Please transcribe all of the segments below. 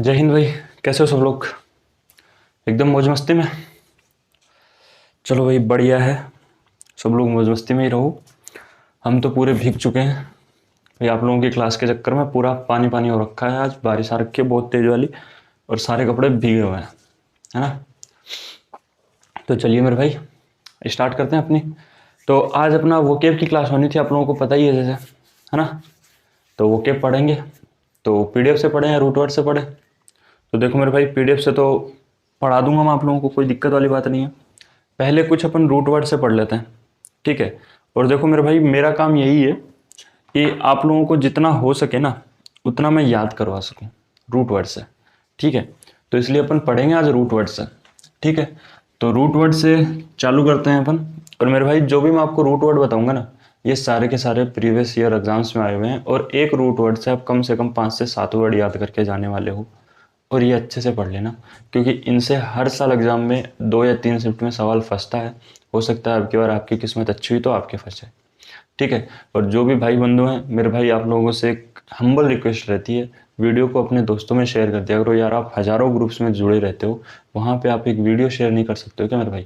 जय हिंद भाई। कैसे हो सब लोग? एकदम मौज मस्ती में। चलो भाई, बढ़िया है। सब लोग मौज मस्ती में ही रहो। हम तो पूरे भीग चुके हैं भाई। आप लोगों की क्लास के चक्कर में पूरा पानी पानी हो रखा है। आज बारिश आ रखी है बहुत तेज वाली, और सारे कपड़े भीगे हुए हैं, है ना। तो चलिए मेरे भाई, स्टार्ट करते हैं अपनी। तो आज अपना वोकेब की क्लास होनी थी, आप लोगों को पता ही है जैसे, है ना। तो वोकेब पढ़ेंगे, तो पीडीएफ से पढ़ें या रूट वर्ड से पढ़ें? तो देखो मेरे भाई, पीडीएफ से तो पढ़ा दूंगा मैं आप लोगों को, कोई दिक्कत वाली बात नहीं है। पहले कुछ अपन रूट वर्ड से पढ़ लेते हैं, ठीक है। और देखो मेरे भाई, मेरा काम यही है कि आप लोगों को जितना हो सके ना उतना मैं याद करवा सकूं रूट वर्ड से, ठीक है। तो इसलिए अपन पढ़ेंगे आज रूट वर्ड से, ठीक है। तो रूट वर्ड से चालू करते हैं अपन। और मेरे भाई, जो भी मैं आपको रूट वर्ड बताऊंगा ना, ये सारे के सारे प्रीवियस ईयर एग्जाम्स में आए हुए हैं, और एक रूट वर्ड से आप कम से कम 5 से 7 वर्ड याद करके जाने वाले हो। और ये अच्छे से पढ़ लेना, क्योंकि इनसे हर साल एग्जाम में 2 या 3 शिफ्ट में सवाल फंसता है। हो सकता है आपकी बार आपकी किस्मत अच्छी हुई तो आपके फंसे, ठीक है। और जो भी भाई बंधु हैं मेरे भाई, आप लोगों से एक हम्बल रिक्वेस्ट रहती है, वीडियो को अपने दोस्तों में शेयर कर दिया करो यार। आप हज़ारों ग्रुप्स में जुड़े रहते हो, वहाँ पे आप एक वीडियो शेयर नहीं कर सकते हो क्या मेरे भाई?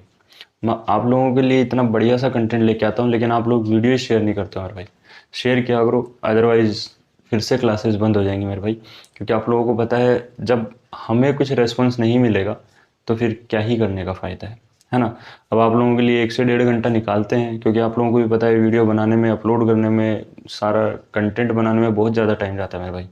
मैं आप लोगों के लिए इतना बढ़िया सा कंटेंट लेके आता हूँ, लेकिन आप लोग वीडियो ही शेयर नहीं करते हो मेरे भाई। शेयर किया करो, अदरवाइज फिर से क्लासेस बंद हो जाएंगी मेरे भाई। क्योंकि आप लोगों को पता है, जब हमें कुछ रेस्पॉन्स नहीं मिलेगा तो फिर क्या ही करने का फ़ायदा है ना। अब आप लोगों के लिए 1 से 1.5 घंटा निकालते हैं, क्योंकि आप लोगों को भी पता है वीडियो बनाने में, अपलोड करने में, सारा कंटेंट बनाने में बहुत ज़्यादा टाइम जाता है मेरे भाई,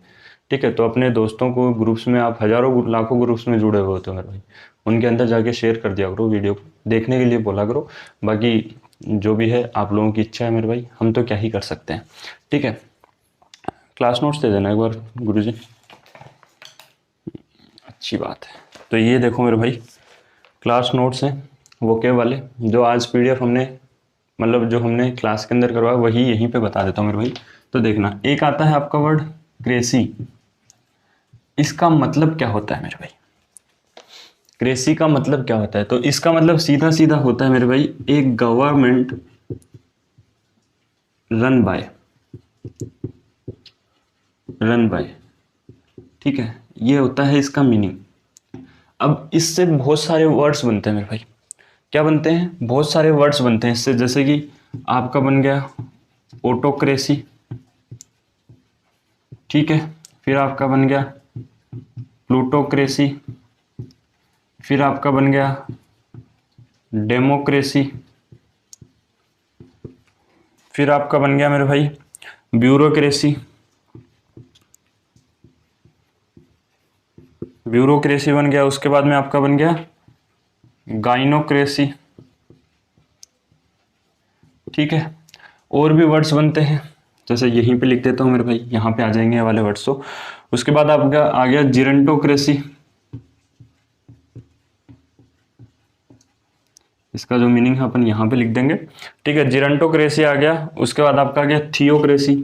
ठीक है। तो अपने दोस्तों को ग्रुप्स में, आप हज़ारों लाखों ग्रुप्स में जुड़े हुए होते हो मेरे भाई, उनके अंदर जाके शेयर कर दिया करो, वीडियो को देखने के लिए बोला करो। बाकी जो भी है आप लोगों की इच्छा है मेरे भाई, हम तो क्या ही कर सकते हैं, ठीक है। क्लास नोट्स दे देना एक बार गुरुजी। अच्छी बात है। तो ये देखो मेरे भाई, क्लास नोट्स हैं वोकेब वाले, जो आज पीडीएफ हमने, मतलब जो हमने क्लास के अंदर करवाया वही यहीं पे बता देता हूँ मेरे भाई। तो देखना, एक आता है आपका वर्ड क्रेसी। इसका मतलब क्या होता है मेरे भाई? क्रेसी का मतलब क्या होता है? तो इसका मतलब सीधा सीधा होता है मेरे भाई, एक गवर्नमेंट रन बाय, ठीक है। ये होता है इसका मीनिंग। अब इससे बहुत सारे वर्ड्स बनते हैं मेरे भाई। क्या बनते हैं? बहुत सारे वर्ड्स बनते हैं इससे। जैसे कि आपका बन गया ऑटोक्रेसी, ठीक है। फिर आपका बन गया प्लूटोक्रेसी, फिर आपका बन गया डेमोक्रेसी, फिर आपका बन गया मेरे भाई ब्यूरोक्रेसी। ब्यूरोक्रेसी बन गया, उसके बाद में आपका बन गया गाइनोक्रेसी, ठीक है। और भी वर्ड्स बनते हैं, जैसे यहीं पे लिख देता हूँ मेरे भाई, यहाँ पे आ जाएंगे ये वाले वर्ड्स। तो उसके बाद आपका आ गया जिरेंटोक्रेसी। इसका जो मीनिंग है अपन यहाँ पे लिख देंगे, ठीक है। जिरेंटोक्रेसी आ गया। उसके बाद आपका आ गया थियोक्रेसी।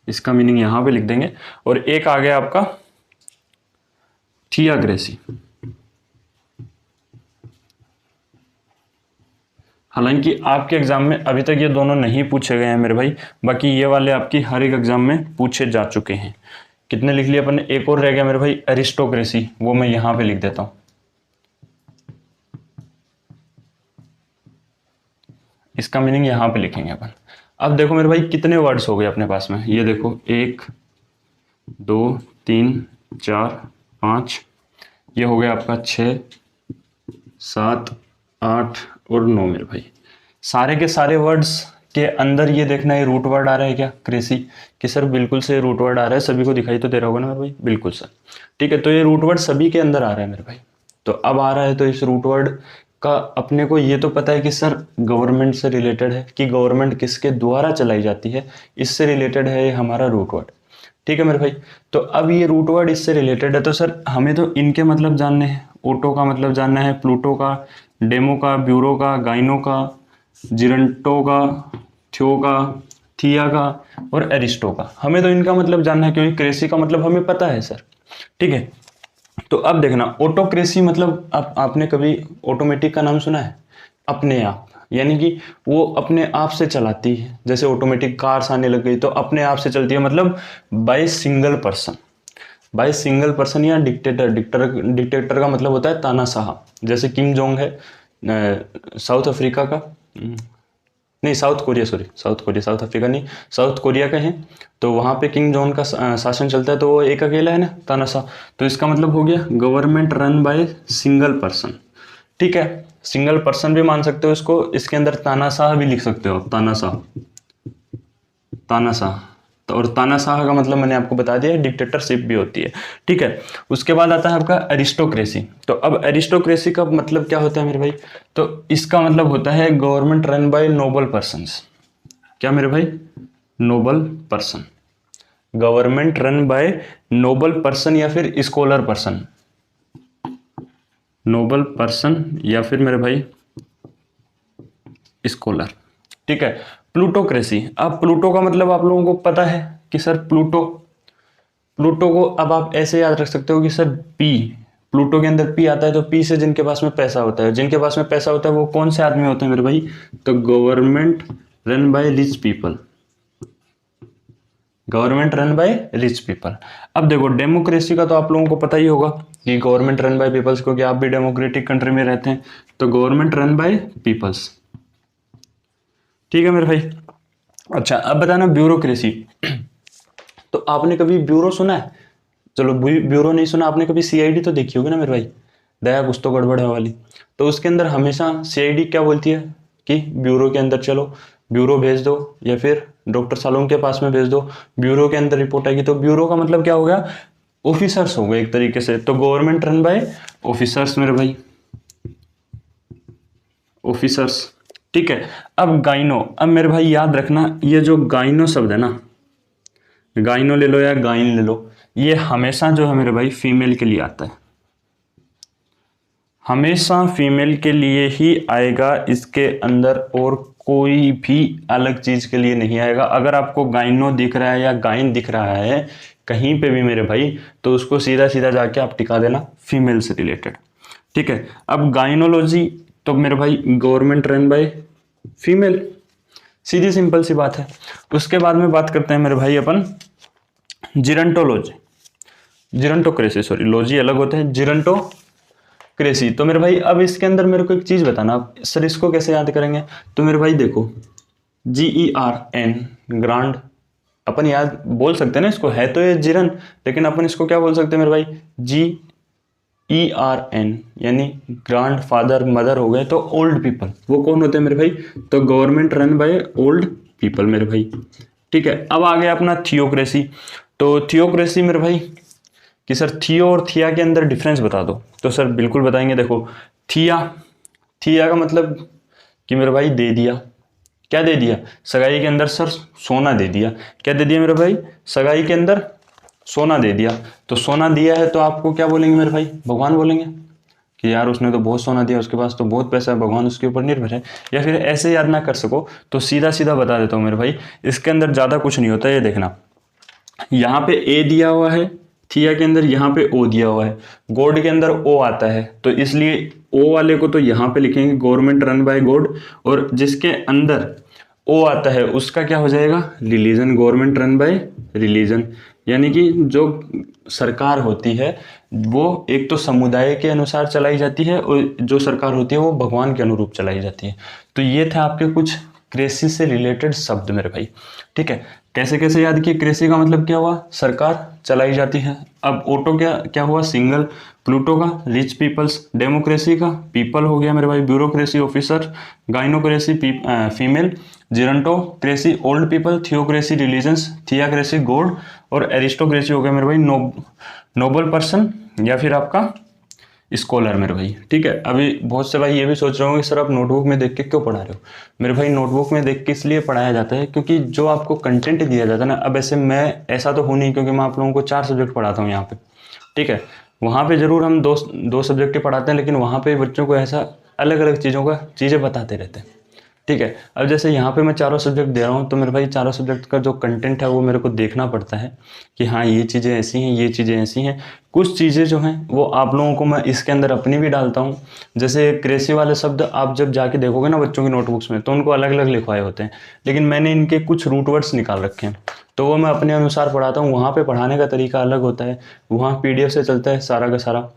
इसका मीनिंग यहाँ पे लिख देंगे। और एक आ गया आपका थियाक्रेसी। हालांकि आपके एग्जाम में अभी तक ये दोनों नहीं पूछे गए हैं मेरे भाई, बाकी ये वाले आपकी हर एक एग्जाम में पूछे जा चुके हैं। कितने लिख लिए अपन ने? एक और रह गया मेरे भाई, एरिस्टोक्रेसी, वो मैं यहां पे लिख देता हूं। इसका मीनिंग यहां पे लिखेंगे अपन। अब देखो मेरे भाई, कितने वर्ड्स हो गए अपने पास में? ये देखो, 1 2 3 4 5, ये हो गया आपका 6 7 8 और 9 मेरे भाई। सारे के सारे वर्ड्स के अंदर ये देखना है रूट वर्ड आ रहा है क्या? क्रेसी। कि सर बिल्कुल से रूट वर्ड आ रहा है, सभी को दिखाई तो दे रहा होगा ना मेरे भाई? बिल्कुल सर, ठीक है। तो ये रूट वर्ड सभी के अंदर आ रहा है मेरे भाई। तो अब आ रहा है, तो इस रूट वर्ड का अपने को ये तो पता है कि सर गवर्नमेंट से रिलेटेड है, कि गवर्नमेंट किसके द्वारा चलाई जाती है, इससे रिलेटेड है ये हमारा रूट वर्ड, ठीक है मेरे भाई। तो अब ये रूट वर्ड इससे रिलेटेड है, तो सर हमें तो इनके मतलब जानने हैं। ऑटो का मतलब जानना है, प्लूटो का, डेमो का, ब्यूरो का, गाइनो का, जिरंटो का, थियो का, थिया का और एरिस्टो का। हमें तो इनका मतलब जानना है, क्योंकि क्रेसी का मतलब हमें पता है सर, ठीक है। तो अब देखना, ऑटोक्रेसी मतलब आपने कभी ऑटोमेटिक का नाम सुना है? अपने आप, यानी कि वो अपने आप से चलाती है, जैसे ऑटोमेटिक कार्स आने लग गई तो अपने आप से चलती है, मतलब by single person. By single person या डिक्टेटर, डिक्टेटर का मतलब होता है तानाशाह। जैसे किम जोंग है साउथ अफ्रीका का, नहीं south Korea, sorry south Korea, south Africa नहीं, साउथ कोरिया का है। तो वहाँ पे किंग जॉन का शासन चलता है, तो वो एक अकेला है ना, तानाशाह। तो इसका मतलब हो गया government run by single person. ठीक है, सिंगल पर्सन भी मान सकते हो इसको, इसके अंदर तानाशाह भी लिख सकते हो, तानाशाह, तानाशाह। तो और तानाशाह का मतलब मैंने आपको बता दिया, डिक्टेटरशिप भी होती है। ठीक है, उसके बाद आता है आपका एरिस्टोक्रेसी। तो अब एरिस्टोक्रेसी का मतलब क्या होता है मेरे भाई? तो इसका मतलब होता है government run by noble persons. क्या मेरे भाई? Noble person, government run by noble person या फिर स्कॉलर पर्सन, नोबल पर्सन या फिर मेरे भाई स्कॉलर। ठीक है, प्लूटोक्रेसी। अब प्लूटो का मतलब आप लोगों को पता है कि सर प्लूटो, प्लूटो को अब आप ऐसे याद रख सकते हो कि सर पी, प्लूटो के अंदर पी आता है, तो पी से जिनके पास में पैसा होता है, जिनके पास में पैसा होता है वो कौन से आदमी होते हैं मेरे भाई? तो government run by rich people, government run by rich people. अब देखो डेमोक्रेसी का तो आप लोगों को पता ही होगा कि गवर्नमेंट रन बाय पीपल्स, क्योंकि आप भी डेमोक्रेटिक कंट्री में रहते हैं। तो गवर्नमेंट रन बाय पीपल्स। ठीक है मेरे भाई। अच्छा, अब बताना ब्यूरोक्रेसी। तो आपने कभी ब्यूरो सुना है? चलो ब्यूरो नहीं सुना, आपने कभी सीआईडी तो देखी होगी ना मेरे भाई, दया कुछ तो गड़बड़ है वाली। तो उसके अंदर हमेशा सीआईडी क्या बोलती है कि ब्यूरो के अंदर चलो, ब्यूरो भेज दो, या फिर डॉक्टर सालों के पास में भेज दो, ब्यूरो के अंदर रिपोर्ट आएगी। तो ब्यूरो का मतलब क्या हो गया? ऑफिसर्स हो गए एक तरीके से। तो गवर्नमेंट रन बाय ऑफिसर्स मेरे भाई, ऑफिसर्स। ठीक है, अब गाइनो। अब मेरे भाई याद रखना, ये जो गाइनो शब्द है ना, गाइनो ले लो या गाइन ले लो, ये हमेशा जो है मेरे भाई फीमेल के लिए आता है, हमेशा फीमेल के लिए ही आएगा इसके अंदर, और कोई भी अलग चीज के लिए नहीं आएगा। अगर आपको गाइनो दिख रहा है या गाइन दिख रहा है कहीं पे भी मेरे भाई, तो उसको सीधा सीधा जाके आप टिका देना फीमेल से रिलेटेड। ठीक है, अब गाइनोलॉजी तो मेरे भाई गवर्नमेंट रन बाय फीमेल, सीधी सिंपल सी बात है। उसके बाद में बात करते हैं मेरे भाई अपन जिरंटोलॉजी, जिरंटोक्रेसी, सॉरी लॉजी अलग होते हैं, जिरंटोक्रेसी। तो मेरे भाई अब इसके अंदर मेरे को एक चीज बताना, सर इसको कैसे याद करेंगे? तो मेरे भाई देखो, GERN, ग्रांड, अपन याद बोल सकते हैं ना इसको, है तो ये जिरन, लेकिन अपन इसको क्या बोल सकते हैं मेरे भाई? GERN, यानी ग्रांड फादर मदर हो गए। तो ओल्ड पीपल, वो कौन होते हैं मेरे भाई? तो government run by old people मेरे भाई। ठीक है, अब आ गया अपना थियोक्रेसी। तो थियोक्रेसी मेरे भाई कि सर थियो और थिया के अंदर डिफरेंस बता दो। तो सर बिल्कुल बताएंगे। देखो थिया, थिया का मतलब कि मेरे भाई दे दिया, क्या दे दिया? सगाई के अंदर सर सोना दे दिया। क्या दे दिया मेरे भाई? सगाई के अंदर सोना दे दिया। तो सोना दिया है तो आपको क्या बोलेंगे मेरे भाई? भगवान बोलेंगे कि यार उसने तो बहुत सोना दिया, उसके पास तो बहुत पैसा है, भगवान उसके ऊपर निर्भर है। या फिर ऐसे याद ना कर सको तो सीधा सीधा बता देता हूँ मेरे भाई, इसके अंदर ज़्यादा कुछ नहीं होता। ये देखना, यहाँ पे ए दिया हुआ है थिया के अंदर, यहाँ पे ओ दिया हुआ है, गॉड के अंदर ओ आता है, तो इसलिए ओ वाले को तो यहाँ पे लिखेंगे गवर्नमेंट रन बाय गॉड, और जिसके अंदर ओ आता है उसका क्या हो जाएगा? Religion, government run bye religion. यानी कि जो सरकार होती है वो एक तो समुदाय के अनुसार चलाई जाती है, और जो सरकार होती है वो भगवान के अनुरूप चलाई जाती है। तो ये थे आपके कुछ कृषि से रिलेटेड शब्द मेरे भाई। ठीक है, कैसे कैसे याद किए? कृषि का मतलब क्या हुआ? सरकार चलाई जाती है। अब ओटो क्या क्या हुआ? सिंगल। प्लूटो का रिच पीपल्स। डेमोक्रेसी का पीपल हो गया मेरे भाई, bureaucracy officer, gynocracy female, gerontocracy old people, theocracy religions, theocracy God, और एरिस्टोक्रेसी हो गया मेरे भाई नोबल पर्सन या फिर आपका स्कॉलर मेरे भाई। ठीक है, अभी बहुत से भाई ये भी सोच रहे होंगे सर आप नोटबुक में देख के क्यों पढ़ा रहे हो? मेरे भाई नोटबुक में देख के इसलिए पढ़ाया जाता है क्योंकि जो आपको कंटेंट दिया जाता है ना, अब ऐसे मैं ऐसा तो हूँ नहीं क्योंकि मैं आप लोगों को 4 सब्जेक्ट पढ़ाता हूँ यहाँ पे। ठीक है, वहाँ पे जरूर हम दो सब्जेक्ट ही पढ़ाते हैं, लेकिन वहाँ पे बच्चों को ऐसा अलग अलग चीज़ें बताते रहते हैं। ठीक है। अब जैसे यहाँ पे मैं चारों सब्जेक्ट दे रहा हूँ, तो मेरे भाई चारों सब्जेक्ट का जो कंटेंट है वो मेरे को देखना पड़ता है कि हाँ ये चीज़ें ऐसी हैं, ये चीज़ें ऐसी हैं। कुछ चीज़ें जो हैं वो आप लोगों को मैं इसके अंदर अपनी भी डालता हूँ। जैसे क्रेसी वाले शब्द आप जब जाके देखोगे ना बच्चों की नोटबुक्स में, तो उनको अलग अलग लिखवाए होते हैं, लेकिन मैंने इनके कुछ रूट वर्ड्स निकाल रखे हैं, तो वो मैं अपने अनुसार पढ़ाता हूँ। वहाँ पर पढ़ाने का तरीका अलग होता है, वहाँ PDF से चलता है सारा का सारा,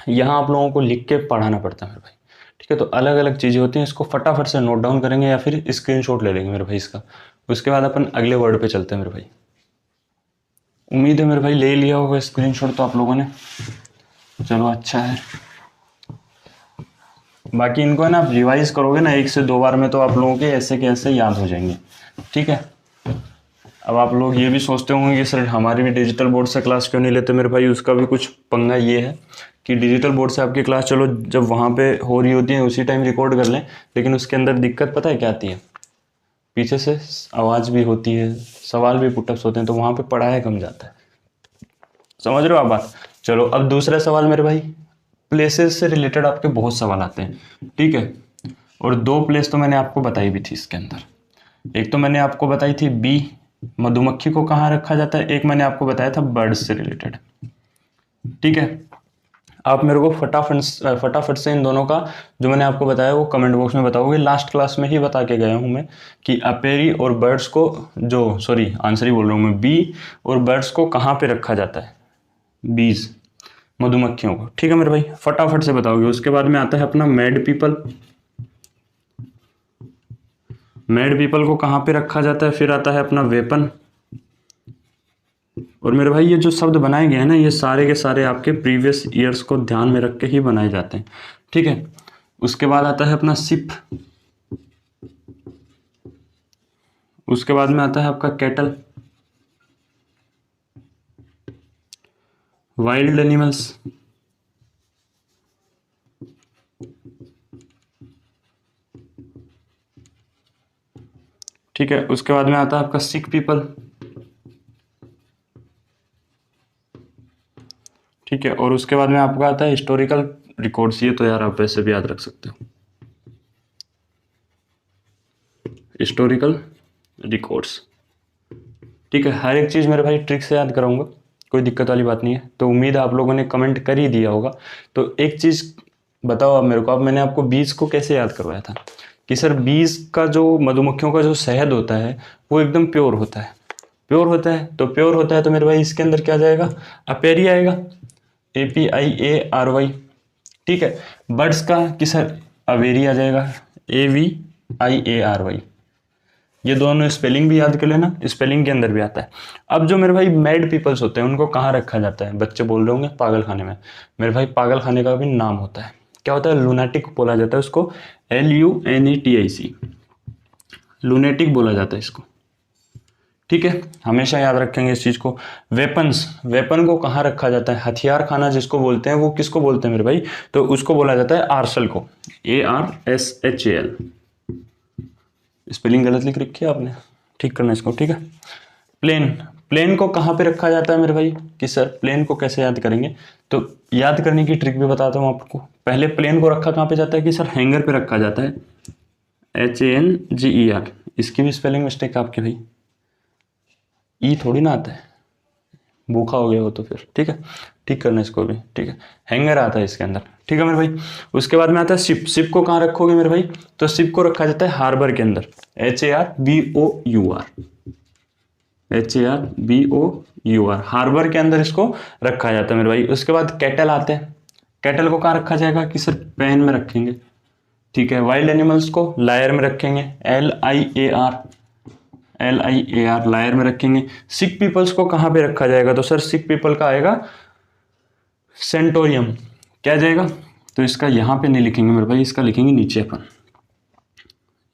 यहाँ आप लोगों को लिख के पढ़ाना पड़ता है मेरे भाई। ठीक है, तो अलग अलग चीज़ें होती हैं, इसको फटाफट से नोट डाउन करेंगे या फिर स्क्रीनशॉट ले लेंगे मेरे भाई इसका। उसके बाद अपन अगले वर्ड पे चलते हैं मेरे भाई। उम्मीद है मेरे भाई ले लिया होगा स्क्रीनशॉट तो आप लोगों ने, चलो अच्छा है। बाकी इनको है ना आप रिवाइज करोगे ना 1 से 2 बार में, तो आप लोगों के ऐसे के ऐसे याद हो जाएंगे। ठीक है, अब आप लोग ये भी सोचते होंगे कि सर हमारी भी डिजिटल बोर्ड से क्लास क्यों नहीं लेते मेरे भाई। उसका भी कुछ पंगा ये है कि डिजिटल बोर्ड से आपकी क्लास चलो जब वहाँ पे हो रही होती है उसी टाइम रिकॉर्ड कर लें, लेकिन उसके अंदर दिक्कत पता है क्या आती है, पीछे से आवाज़ भी होती है, सवाल भी पुटअप्स होते हैं, तो वहाँ पे पढ़ाया कम जाता है। समझ रहे हो आप बात। चलो अब दूसरा सवाल मेरे भाई, प्लेसेस से रिलेटेड आपके बहुत सवाल आते हैं। ठीक है, और 2 प्लेस तो मैंने आपको बताई भी थी इसके अंदर। एक तो मैंने आपको बताई थी बी, मधुमक्खी को कहाँ रखा जाता है, एक मैंने आपको बताया था बर्ड्स से रिलेटेड। ठीक है, आप मेरे को फटाफट से इन दोनों का जो मैंने आपको बताया वो कमेंट बॉक्स में बताओगे। लास्ट क्लास में ही बता के गया हूँ मैं कि अपेरी और बर्ड्स को, जो सॉरी आंसर ही बोल रहा हूँ मैं, बी और बर्ड्स को कहाँ पे रखा जाता है, बीज मधुमक्खियों को। ठीक है मेरे भाई, फटाफट से बताओगे। उसके बाद में आता है अपना मैड पीपल। मैड पीपल को कहाँ पे रखा जाता है, फिर आता है अपना वेपन। और मेरे भाई ये जो शब्द बनाए गए हैं ना, ये सारे के सारे आपके प्रीवियस ईयर्स को ध्यान में रख के ही बनाए जाते हैं। ठीक है, उसके बाद आता है अपना शिप। उसके बाद में आता है आपका कैटल, वाइल्ड एनिमल्स। ठीक है, उसके बाद में आता है आपका सिक पीपल। ठीक है, और उसके बाद में आपका आता है हिस्टोरिकल रिकॉर्ड्स। ये तो यार आप वैसे भी याद रख सकते हो, हिस्टोरिकल रिकॉर्ड्स। ठीक है, हर एक चीज़ मेरे भाई ट्रिक से याद कराऊंगा, कोई दिक्कत वाली बात नहीं है। तो उम्मीद है आप लोगों ने कमेंट कर ही दिया होगा। तो एक चीज़ बताओ आप मेरे को, अब मैंने आपको बीज को कैसे याद करवाया था कि सर बीज का जो मधुमक्खियों का जो शहद होता है वो एकदम प्योर होता है। प्योर होता है तो प्योर होता है तो मेरे भाई इसके अंदर क्या जाएगा, अपेरी आएगा, APIARY। ठीक है, बर्ड्स का कि सर अवेरी आ जाएगा, AVIARY। ये दोनों स्पेलिंग भी याद कर लेना, स्पेलिंग के अंदर भी आता है। अब जो मेरे भाई मैड पीपल्स होते हैं उनको कहाँ रखा जाता है, बच्चे बोल रहे होंगे पागल खाने में। मेरे भाई पागल खाने का भी नाम होता है, क्या होता है, लूनाटिक बोला जाता है उसको, LUNATIC, लूनेटिक बोला जाता है इसको। ठीक है, हमेशा याद रखेंगे इस चीज को। वेपन्स, वेपन को कहाँ रखा जाता है, हथियार खाना जिसको बोलते हैं, वो किसको बोलते हैं मेरे भाई, तो उसको बोला जाता है आर्सल को, ARSHAL। स्पेलिंग गलत लिख रखी है आपने, ठीक करना इसको। ठीक है, प्लेन, प्लेन को कहाँ पे रखा जाता है मेरे भाई, कि सर प्लेन को कैसे याद करेंगे, तो याद करने की ट्रिक भी बताता हूँ आपको। पहले प्लेन को रखा कहाँ पे जाता है, कि सर हैंगर पे रखा जाता है, HANGER। इसकी भी स्पेलिंग मिस्टेक है आपकी भाई, ई थोड़ी ना आता है, भूखा हो गया हो तो फिर। ठीक है, ठीक करना इसको भी। ठीक है, हैंगर आता है इसके अंदर। ठीक है मेरे भाई, उसके बाद में आता है शिप। शिप को कहाँ रखोगे मेरे भाई, तो शिप को रखा जाता है हार्बर के अंदर, HARBOUR, HARBOUR, हार्बर के अंदर इसको रखा जाता है मेरे भाई। उसके बाद कैटल आते हैं, कैटल को कहाँ रखा जाएगा, कि सर पेन में रखेंगे। ठीक है, वाइल्ड एनिमल्स को लायर में रखेंगे, LIAR, लायर में रखेंगे। सिक पीपल्स को कहाँ पे रखा जाएगा, तो सर सिक पीपल का आएगा सेंटोरियम। क्या जाएगा, तो इसका यहाँ पे नहीं लिखेंगे मेरे भाई, इसका लिखेंगे नीचे अपन,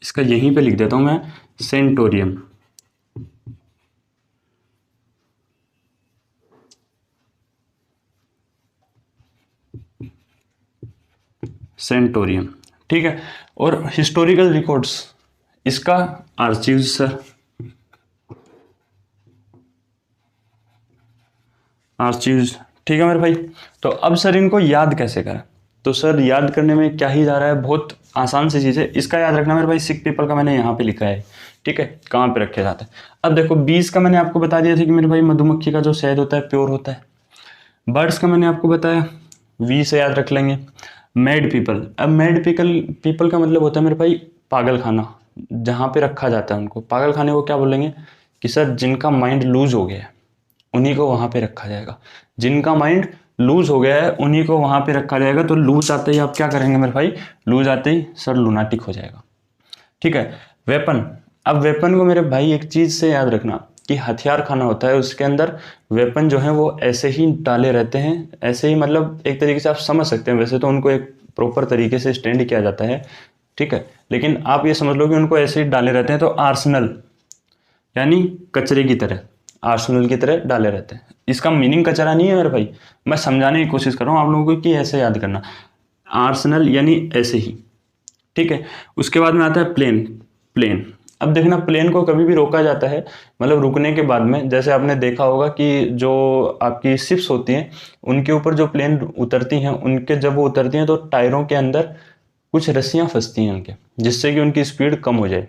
इसका यहीं पे लिख देता हूँ मैं, सेंटोरियम। सेंटोरियम। ठीक है, और हिस्टोरिकल रिकॉर्ड्स, इसका आर्चीव्स सर, आर्चीव्स। ठीक है मेरे भाई, तो अब सर इनको याद कैसे करें, तो सर याद करने में क्या ही जा रहा है, बहुत आसान सी चीज़ है। इसका याद रखना मेरे भाई, सिक पीपल का मैंने यहाँ पे लिखा है, ठीक है, कहाँ पे रखे जाते हैं। अब देखो बीज का मैंने आपको बता दिया था कि मेरे भाई मधुमक्खी का जो शहद होता है प्योर होता है। बर्ड्स का मैंने आपको बताया, वी से याद रख लेंगे। मेड पीपल, अब मेड पीपल का मतलब होता है मेरे भाई पागल खाना, जहाँ पे रखा जाता है उनको। पागल खाने को क्या बोलेंगे कि सर जिनका माइंड लूज हो गया है उन्हीं को वहाँ पे रखा जाएगा। जिनका माइंड लूज हो गया है उन्हीं को वहाँ पे रखा जाएगा। तो लूज आते ही आप क्या करेंगे मेरे भाई, लूज आते ही सर लुनाटिक हो जाएगा, ठीक है। वेपन, अब वेपन को मेरे भाई एक चीज़ से याद रखना कि हथियार खाना होता है, उसके अंदर वेपन जो है वो ऐसे ही डाले रहते हैं, ऐसे ही, मतलब एक तरीके से आप समझ सकते हैं। वैसे तो उनको एक प्रॉपर तरीके से स्टैंड किया जाता है, ठीक है, लेकिन आप ये समझ लो कि उनको ऐसे ही डाले रहते हैं। तो आर्सनल यानी कचरे की तरह, आर्सेनल की तरह डाले रहते हैं। इसका मीनिंग कचरा नहीं है मेरे भाई, मैं समझाने की कोशिश कर रहा हूँ आप लोगों को कि ऐसे याद करना, आर्सेनल यानी ऐसे ही, ठीक है। उसके बाद में आता है प्लेन। प्लेन, अब देखना प्लेन को कभी भी रोका जाता है, मतलब रुकने के बाद में, जैसे आपने देखा होगा कि जो आपकी शिप्स होती हैं उनके ऊपर जो प्लेन उतरती हैं, उनके जब वो उतरती हैं तो टायरों के अंदर कुछ रस्सियाँ फंसती हैं उनके, जिससे कि उनकी स्पीड कम हो जाए।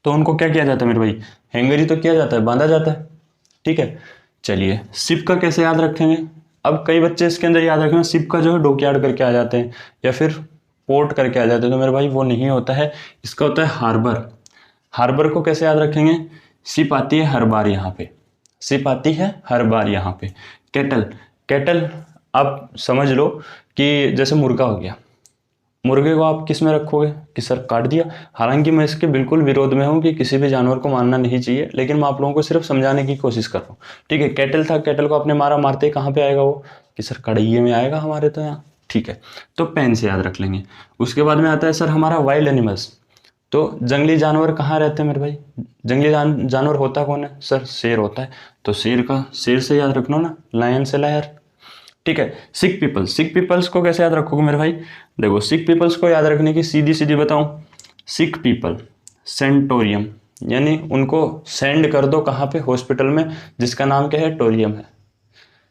तो उनको क्या किया जाता है मेरे भाई, हैंगर ही तो किया जाता है, बांधा जाता है, ठीक है। चलिए शिप का कैसे याद रखेंगे। अब कई बच्चे इसके अंदर याद रखेंगे शिप का जो है डॉकयार्ड करके आ जाते हैं या फिर पोर्ट करके आ जाते हैं, तो मेरे भाई वो नहीं होता है, इसका होता है हार्बर। हार्बर को कैसे याद रखेंगे, शिप आती है हर बार यहाँ पे, शिप आती है हर बार यहाँ पे। कैटल, कैटल आप समझ लो कि जैसे मुर्गा हो गया, मुर्गे को आप किस में रखोगे कि सर काट दिया। हालांकि मैं इसके बिल्कुल विरोध में हूँ कि किसी भी जानवर को मारना नहीं चाहिए, लेकिन मैं आप लोगों को सिर्फ समझाने की कोशिश कर रहा हूँ, ठीक है। कैटल था, कैटल को आपने मारा, मारते ही कहाँ पे आएगा वो कि सर कढ़ाइये में आएगा हमारे, तो यहाँ, ठीक है। तो पेन से याद रख लेंगे। उसके बाद में आता है सर हमारा वाइल्ड एनिमल्स। तो जंगली जानवर कहाँ रहते हैं मेरे भाई, जंगली जानवर होता कौन है, सर शेर होता है। तो शेर का, शेर से याद रखना ना, लायन से लायर, ठीक है। सिक पीपल, सिक पीपल्स को कैसे याद रखोगे मेरे भाई, देखो सिक पीपल्स को याद रखने की सीधी सीधी बताऊं, सिक पीपल सेंटोरियम, यानी उनको सेंड कर दो कहाँ पे, हॉस्पिटल में, जिसका नाम क्या है, टोरियम है।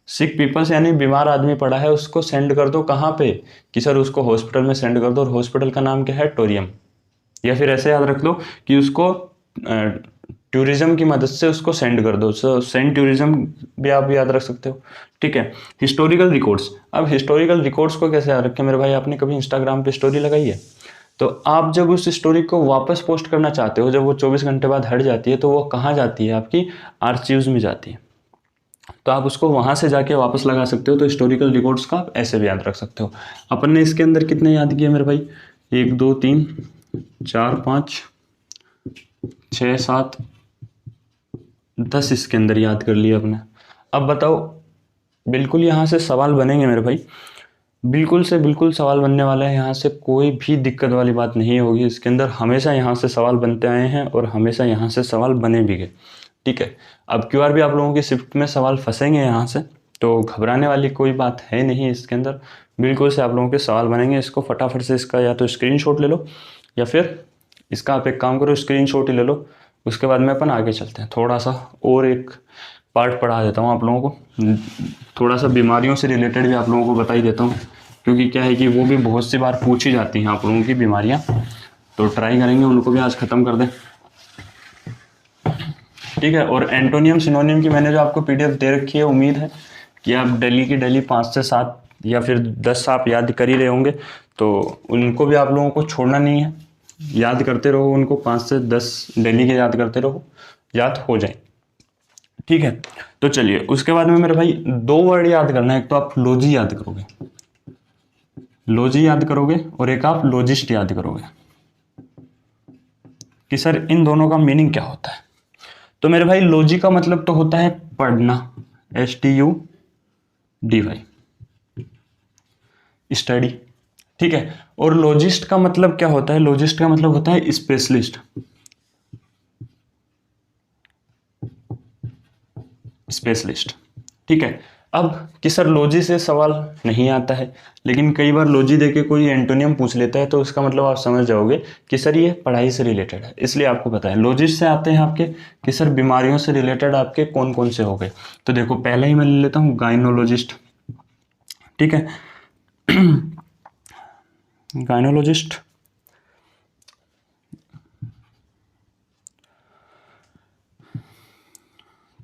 सिक पीपल्स यानी बीमार आदमी पड़ा है, उसको सेंड कर दो कहाँ पे कि सर उसको हॉस्पिटल में सेंड कर दो, और हॉस्पिटल का नाम क्या है, टोरियम। या फिर ऐसे याद रख लो कि उसको टूरिज्म की मदद से उसको सेंड कर दो, सो सेंड टूरिज्म भी आप याद रख सकते हो, ठीक है। हिस्टोरिकल रिकॉर्ड्स, अब हिस्टोरिकल रिकॉर्ड्स को कैसे याद रखें मेरे भाई, आपने कभी इंस्टाग्राम पे स्टोरी लगाई है, तो आप जब उस स्टोरी को वापस पोस्ट करना चाहते हो, जब वो 24 घंटे बाद हट जाती है, तो वो कहाँ जाती है, आपकी आर्चीव्स में जाती है। तो आप उसको वहाँ से जाके वापस लगा सकते हो। तो हिस्टोरिकल रिकॉर्ड्स का आप ऐसे भी याद रख सकते हो। अपन ने इसके अंदर कितने याद किए मेरे भाई, 1 2 3 4 5 6 7 10 इसके अंदर याद कर लिया आपने। अब बताओ, बिल्कुल यहाँ से सवाल बनेंगे मेरे भाई, बिल्कुल से बिल्कुल सवाल बनने वाला है, यहाँ से कोई भी दिक्कत वाली बात नहीं होगी। इसके अंदर हमेशा यहाँ से सवाल बनते आए हैं और हमेशा यहाँ से सवाल बने भी गए, ठीक है। अब की बार भी आप लोगों की शिफ्ट में सवाल फंसेंगे यहाँ से, तो घबराने वाली कोई बात है नहीं। इसके अंदर बिल्कुल से आप लोगों के सवाल बनेंगे। इसको फटाफट से इसका या तो स्क्रीनशॉट ले लो, या फिर इसका आप एक काम करो, स्क्रीनशॉट ही ले लो। उसके बाद में अपन आगे चलते हैं, थोड़ा सा और एक पार्ट पढ़ा देता हूँ आप लोगों को, थोड़ा सा बीमारियों से रिलेटेड भी आप लोगों को बता ही देता हूँ, क्योंकि क्या है कि वो भी बहुत सी बार पूछी जाती हैं आप लोगों की बीमारियाँ, तो ट्राई करेंगे उनको भी आज ख़त्म कर दें, ठीक है। और एंटोनियम सिनोनियम की मैंने जो आपको PDF दे रखी है, उम्मीद है कि आप डेली की डेली 5 से 7 या फिर 10 आप याद कर ही रहे होंगे, तो उनको भी आप लोगों को छोड़ना नहीं है, याद करते रहो उनको, 5 से 10 डेली के याद करते रहो, याद हो जाए, ठीक है। तो चलिए उसके बाद में मेरे भाई 2 वर्ड याद करना है। एक तो आप लॉजी याद करोगे, लॉजी याद करोगे, और एक आप लॉजिस्ट याद करोगे कि सर इन दोनों का मीनिंग क्या होता है। तो मेरे भाई लॉजी का मतलब तो होता है पढ़ना, STUDY, स्टडी, ठीक है। और लॉजिस्ट का मतलब क्या होता है, लॉजिस्ट का मतलब होता है स्पेशलिस्ट, स्पेशलिस्ट, ठीक है। अब कि सर लॉजी से सवाल नहीं आता है, लेकिन कई बार लॉजी देके कोई एंटोनियम पूछ लेता है, तो उसका मतलब आप समझ जाओगे कि सर ये पढ़ाई से रिलेटेड है, इसलिए आपको पता है। लॉजिस्ट से आते हैं आपके कि सर बीमारियों से रिलेटेड आपके कौन कौन से हो गए। तो देखो पहले ही मैं ले लेता हूँ गाइनोलॉजिस्ट, ठीक है। गाइनोलॉजिस्ट,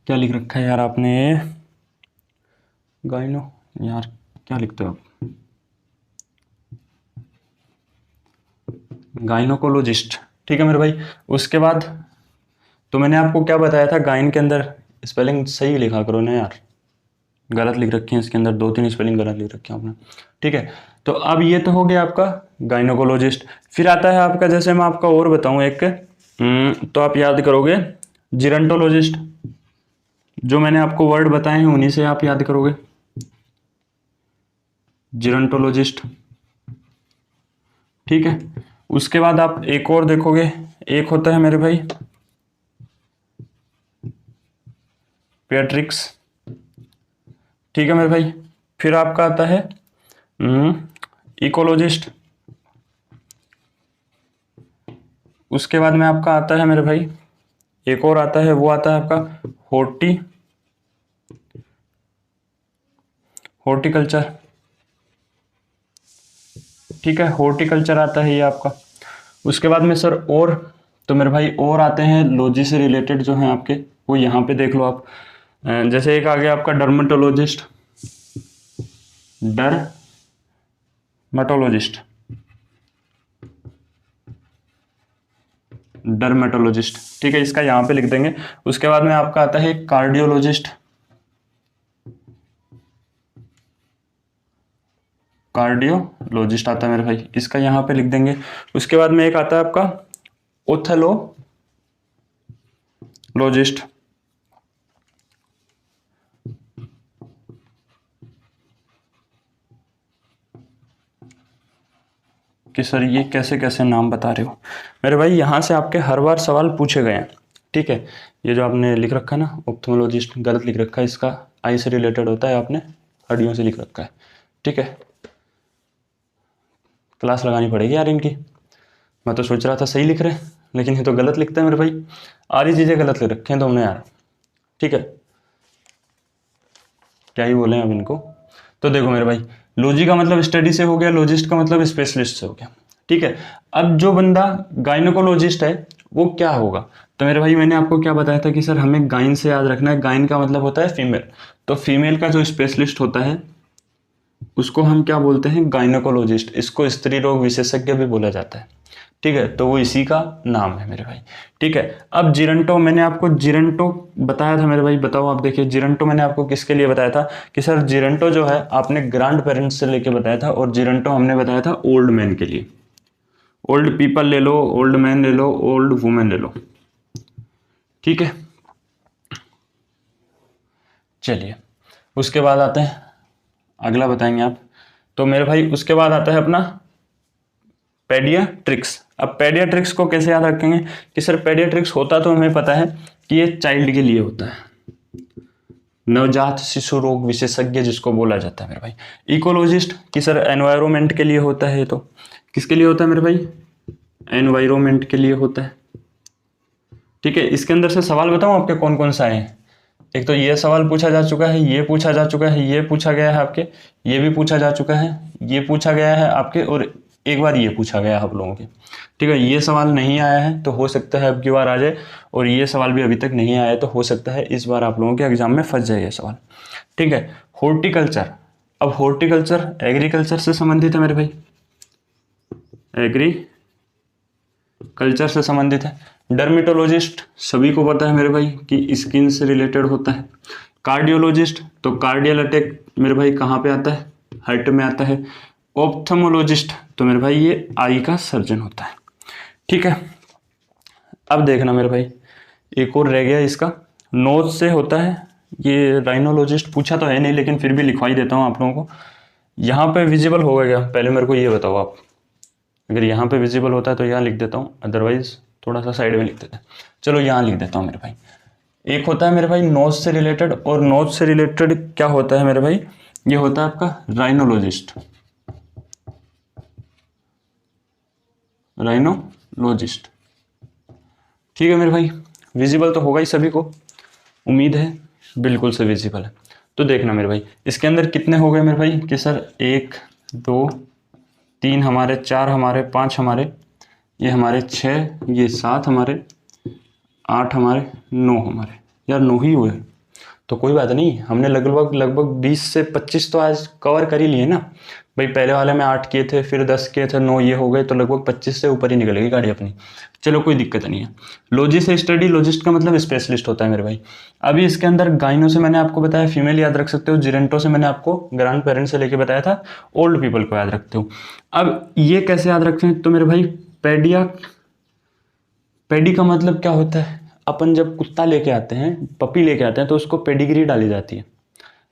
क्या लिख रखा है यार आपने, गाइनो, यार क्या लिखते हो आप, गाइनोकोलॉजिस्ट, ठीक है मेरे भाई। उसके बाद तो मैंने आपको क्या बताया था, गाइन के अंदर स्पेलिंग सही लिखा करो ना यार, गलत लिख रखी है इसके अंदर, 2-3 स्पेलिंग गलत लिख रखी है आपने, ठीक है। तो अब ये तो हो गया आपका गाइनोकोलॉजिस्ट। फिर आता है आपका, जैसे मैं आपका और बताऊं एक, तो आप याद करोगे जिरंटोलॉजिस्ट, जो मैंने आपको वर्ड बताए हैं उन्हीं से आप याद करोगे, जिरंटोलॉजिस्ट, ठीक है। उसके बाद आप एक और देखोगे, एक होता है मेरे भाई पेट्रिक्स, ठीक है मेरे भाई। फिर आपका आता है इकोलॉजिस्ट। उसके बाद में आपका आता है मेरे भाई, एक और आता है, वो आता है आपका हॉर्टिकल्चर, ठीक है, हॉर्टिकल्चर आता है ये आपका। उसके बाद में सर और, तो मेरे भाई और आते हैं लॉजी से रिलेटेड जो हैं आपके, वो यहाँ पे देख लो आप। जैसे एक आ गया आपका डर्मेटोलॉजिस्ट, डर्मेटोलॉजिस्ट, ठीक है, इसका यहाँ पे लिख देंगे। उसके बाद में आपका आता है कार्डियोलॉजिस्ट, कार्डियोलॉजिस्ट आता है मेरे भाई, इसका यहाँ पे लिख देंगे। उसके बाद में एक आता है आपका ओथेलोलॉजिस्ट, कि सर ये कैसे कैसे नाम बता रहे हो मेरे भाई, यहाँ से आपके हर बार सवाल पूछे गए हैं, ठीक है। ये जो आपने लिख रखा है ना ऑप्थेल्मोलॉजिस्ट, गलत लिख रखा है, इसका आई से रिलेटेड होता है, आपने हड्डियों से लिख रखा है, ठीक है। क्लास लगानी पड़ेगी यार इनकी, मैं तो सोच रहा था सही लिख रहे हैं, लेकिन ये तो गलत लिखते हैं मेरे भाई, आधी चीज़ें गलत लिख रखे हैं तुमने यार, ठीक है, क्या ही बोले अब इनको। तो देखो मेरे भाई, लॉजी का मतलब स्टडी से हो गया, लॉजिस्ट का मतलब स्पेशलिस्ट से हो गया, ठीक है। अब जो बंदा गाइनोकोलॉजिस्ट है वो क्या होगा, तो मेरे भाई मैंने आपको क्या बताया था कि सर हमें गाइन से याद रखना है, गाइन का मतलब होता है फीमेल, तो फीमेल का जो स्पेशलिस्ट होता है उसको हम क्या बोलते हैं, गाइनोकोलॉजिस्ट, इसको स्त्री रोग विशेषज्ञ भी बोला जाता है, ठीक है। तो वो इसी का नाम है मेरे भाई, ठीक है। अब जिरंटो, मैंने आपको जिरंटो बताया था मेरे भाई, बताओ आप, देखिए जिरंटो मैंने आपको किसके लिए बताया था कि सर जिरंटो जो है आपने ग्रैंड पेरेंट्स से लेके बताया था, और जिरंटो हमने बताया था ओल्ड मैन के लिए, ओल्ड पीपल ले लो, ओल्ड मैन ले लो, ओल्ड वुमेन ले लो, ठीक है। चलिए उसके बाद आते हैं, अगला बताएंगे आप, तो मेरे भाई उसके बाद आता है अपना पेडियाट्रिक्स। अब पेडियाट्रिक्स को कैसे याद रखेंगे कि सर पेडियाट्रिक्स होता तो हमें पता है कि ये चाइल्ड के लिए होता है, नवजात शिशु रोग विशेषज्ञ जिसको बोला जाता है मेरे भाई। इकोलॉजिस्ट कि सर एनवायरमेंट के लिए होता है, तो किसके लिए होता है मेरे भाई, एनवायरमेंट के लिए होता है, ठीक है। इसके अंदर से सवाल बताऊं आपके कौन कौन सा है, एक तो ये सवाल पूछा जा चुका है, ये पूछा जा चुका है, ये पूछा गया है आपके, ये भी पूछा जा चुका है, ये पूछा गया है आपके, और एक बार ये पूछा गया है आप लोगों के, ठीक है। ये सवाल नहीं आया है तो हो सकता है अब की बार आ जाए, और ये सवाल भी अभी तक नहीं आया है तो हो सकता है इस बार आप लोगों के एग्जाम में फंस जाए ये सवाल, ठीक है। हॉर्टिकल्चर, अब हॉर्टिकल्चर एग्रीकल्चर से संबंधित है मेरे भाई, एग्रीकल्चर से संबंधित है। डर्मेटोलॉजिस्ट सभी को पता है मेरे भाई कि स्किन से रिलेटेड होता है। कार्डियोलॉजिस्ट, तो कार्डियल अटैक मेरे भाई कहाँ पे आता है, हार्ट में आता है। ऑप्थेल्मोलॉजिस्ट, तो मेरे भाई ये आई का सर्जन होता है, ठीक है। अब देखना मेरे भाई, एक और रह गया इसका, नोज से होता है, ये राइनोलॉजिस्ट पूछा तो है नहीं, लेकिन फिर भी लिखवाई देता हूँ आप लोगों को। यहाँ पे विजिबल होगा क्या, पहले मेरे को ये बताओ आप, अगर यहाँ पे विजिबल होता है तो यहाँ लिख देता हूँ, अदरवाइज थोड़ा सा साइड में लिख देते हैं, चलो यहाँ लिख देता हूँ मेरे भाई। एक होता है मेरे भाई नोज से रिलेटेड, और नोज से रिलेटेड क्या होता है मेरे भाई, ये होता है आपका राइनोलॉजिस्ट, राइनोलॉजिस्ट, ठीक है मेरे भाई। विजिबल तो होगा ही सभी को, उम्मीद है बिल्कुल से विजिबल है। तो देखना मेरे भाई इसके अंदर कितने हो गए मेरे भाई कि सर 1 2 3 हमारे, 4 हमारे, 5 हमारे, ये हमारे 6, ये 7 हमारे, 8 हमारे, 9 हमारे। यार 9 ही हुए, तो कोई बात नहीं, हमने लगभग 20 से 25 तो आज कवर कर ही लिए ना भाई। पहले वाले में 8 किए थे, फिर 10 किए थे, 9 ये हो गए, तो लगभग 25 से ऊपर ही निकलेगी गाड़ी अपनी। चलो कोई दिक्कत नहीं है। लॉजी से स्टडी, लॉजिस्ट का मतलब स्पेशलिस्ट होता है मेरे भाई। अभी इसके अंदर गाइनो से मैंने आपको बताया फीमेल याद रख सकते हो, जिरेंटो से मैंने आपको ग्रैंड पेरेंट्स से लेके बताया था ओल्ड पीपल को याद रखते हो। अब ये कैसे याद रखते हैं, तो मेरे भाई पेडिया, पेडी का मतलब क्या होता है, अपन जब कुत्ता लेके आते हैं, पपी लेके आते हैं, तो उसको पेडिग्री डाली जाती है।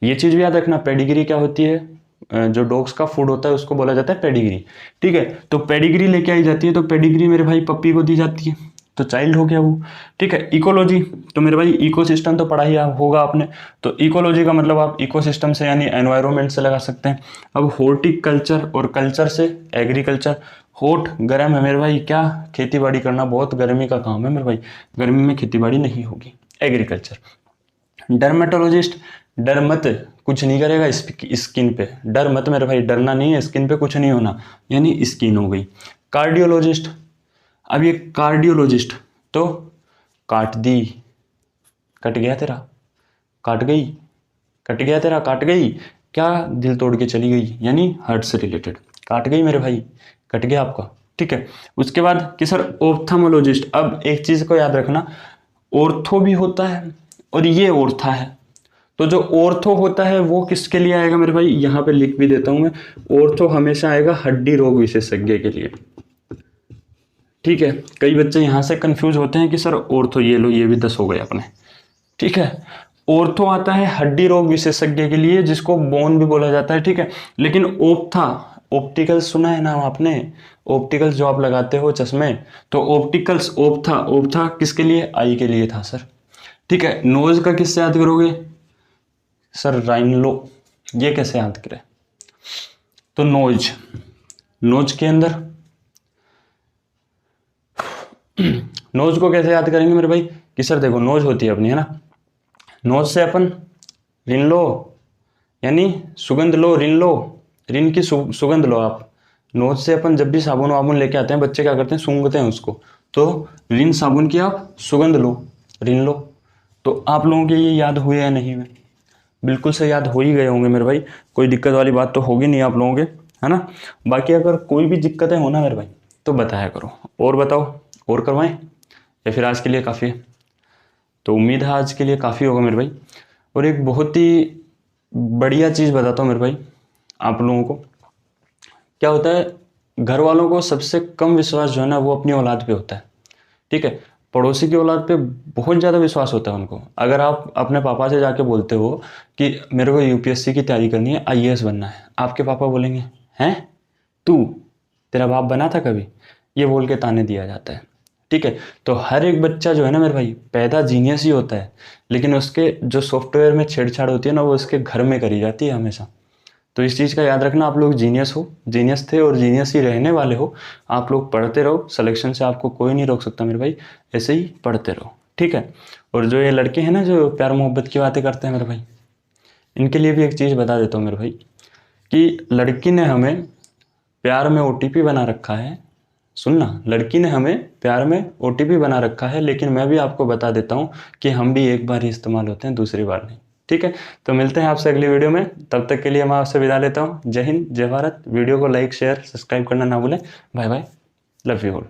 ये चीज़ भी याद रखना, पेडिग्री क्या होती है, जो डॉग्स का फूड होता है उसको बोला जाता है पेडिग्री। ठीक है, तो पेडिग्री लेके आई जाती है, तो पेडिग्री मेरे भाई पप्पी को दी जाती है, तो चाइल्ड हो गया वो। ठीक है, इकोलॉजी, तो मेरे भाई इकोसिस्टम तो पढ़ा ही होगा आपने, तो इकोलॉजी का मतलब आप इकोसिस्टम से यानी एनवायरनमेंट से लगा सकते हैं। अब हॉर्टिकल्चर और कल्चर से एग्रीकल्चर। हॉट गर्म है मेरे भाई, क्या खेती बाड़ी करना बहुत गर्मी का काम है मेरे भाई, गर्मी में खेती बाड़ी नहीं होगी, एग्रीकल्चर। डर्मेटोलॉजिस्ट, डर मत, कुछ नहीं करेगा स्किन पे, डर मत मेरे भाई, डरना नहीं है, स्किन पे कुछ नहीं होना, यानी स्किन हो गई। कार्डियोलॉजिस्ट, अब ये कार्डियोलॉजिस्ट तो काट दी, कट गया तेरा, काट गई, कट गया तेरा, काट गई, क्या दिल तोड़ के चली गई, यानी हार्ट से रिलेटेड, काट गई मेरे भाई, कट गया आपका। ठीक है, उसके बाद कि सर ऑप्थेमोलॉजिस्ट। अब एक चीज को याद रखना, ऑर्थो भी होता है और ये ऑर्था है, तो जो ऑर्थो होता है वो किसके लिए आएगा मेरे भाई, यहाँ पे लिख भी देता हूं मैं, ऑर्थो हमेशा आएगा हड्डी रोग विशेषज्ञ के लिए। ठीक है, कई बच्चे यहाँ से कंफ्यूज होते हैं कि सर ऑर्थो, ये लो ये भी 10 हो गए अपने। ठीक है, ऑर्थो आता है हड्डी रोग विशेषज्ञ के लिए, जिसको बोन भी बोला जाता है। ठीक है, लेकिन ओप्था, ऑप्टिकल्स सुना है नाम आपने, ऑप्टिकल्स जो आप लगाते हो चश्मे, तो ऑप्टिकल्स, ओप्था, ओप्था किसके लिए, आई के लिए था सर। ठीक है, नोज का किससे याद करोगे सर, राइनलो, ये कैसे याद करें, तो नोज, नोज के अंदर नोज को कैसे याद करेंगे मेरे भाई, कि सर देखो नोज होती है अपनी, है ना, नोज से अपन रिन लो, यानी सुगंध लो, रिन लो, रिन की सुगंध लो आप। नोज से अपन जब भी साबुन वाबुन लेके आते हैं, बच्चे क्या करते हैं, सूंघते हैं उसको, तो रिन साबुन की आप सुगंध लो, रिन लो। तो आप लोगों के ये याद हुए या नहीं में, बिल्कुल से याद हो ही गए होंगे मेरे भाई, कोई दिक्कत वाली बात तो होगी नहीं आप लोगों के, है ना। बाकी अगर कोई भी दिक्कतें हो ना मेरे भाई, तो बताया करो, और बताओ, और करवाएं या फिर आज के लिए काफ़ी है। तो उम्मीद है आज के लिए काफ़ी होगा मेरे भाई। और एक बहुत ही बढ़िया चीज़ बताता हूँ मेरे भाई आप लोगों को, क्या होता है, घर वालों को सबसे कम विश्वास जो है ना वो अपनी औलाद पे होता है। ठीक है, पड़ोसी की औलाद पे बहुत ज़्यादा विश्वास होता है उनको। अगर आप अपने पापा से जाके बोलते हो कि मेरे को यूपीएससी की तैयारी करनी है, आईएएस बनना है, आपके पापा बोलेंगे हैं तू, तेरा बाप बना था कभी, ये बोल के ताने दिया जाता है। ठीक है, तो हर एक बच्चा जो है ना मेरे भाई पैदा जीनियस ही होता है, लेकिन उसके जो सॉफ्टवेयर में छेड़छाड़ होती है ना वो उसके घर में करी जाती है हमेशा। तो इस चीज़ का याद रखना, आप लोग जीनियस हो, जीनियस थे और जीनियस ही रहने वाले हो। आप लोग पढ़ते रहो, सिलेक्शन से आपको कोई नहीं रोक सकता मेरे भाई, ऐसे ही पढ़ते रहो। ठीक है, और जो ये लड़के हैं ना जो प्यार मोहब्बत की बातें करते हैं मेरे भाई, इनके लिए भी एक चीज़ बता देता हूँ मेरे भाई, कि लड़की ने हमें प्यार में ओटीपी बना रखा है। सुनना, लड़की ने हमें प्यार में ओटीपी बना रखा है, लेकिन मैं भी आपको बता देता हूँ कि हम भी एक बार ही इस्तेमाल होते हैं, दूसरी बार नहीं। ठीक है, तो मिलते हैं आपसे अगली वीडियो में, तब तक के लिए मैं आपसे विदा लेता हूँ। जय हिंद, जय भारत। वीडियो को लाइक, शेयर, सब्सक्राइब करना ना भूलें। Bye bye, love you all.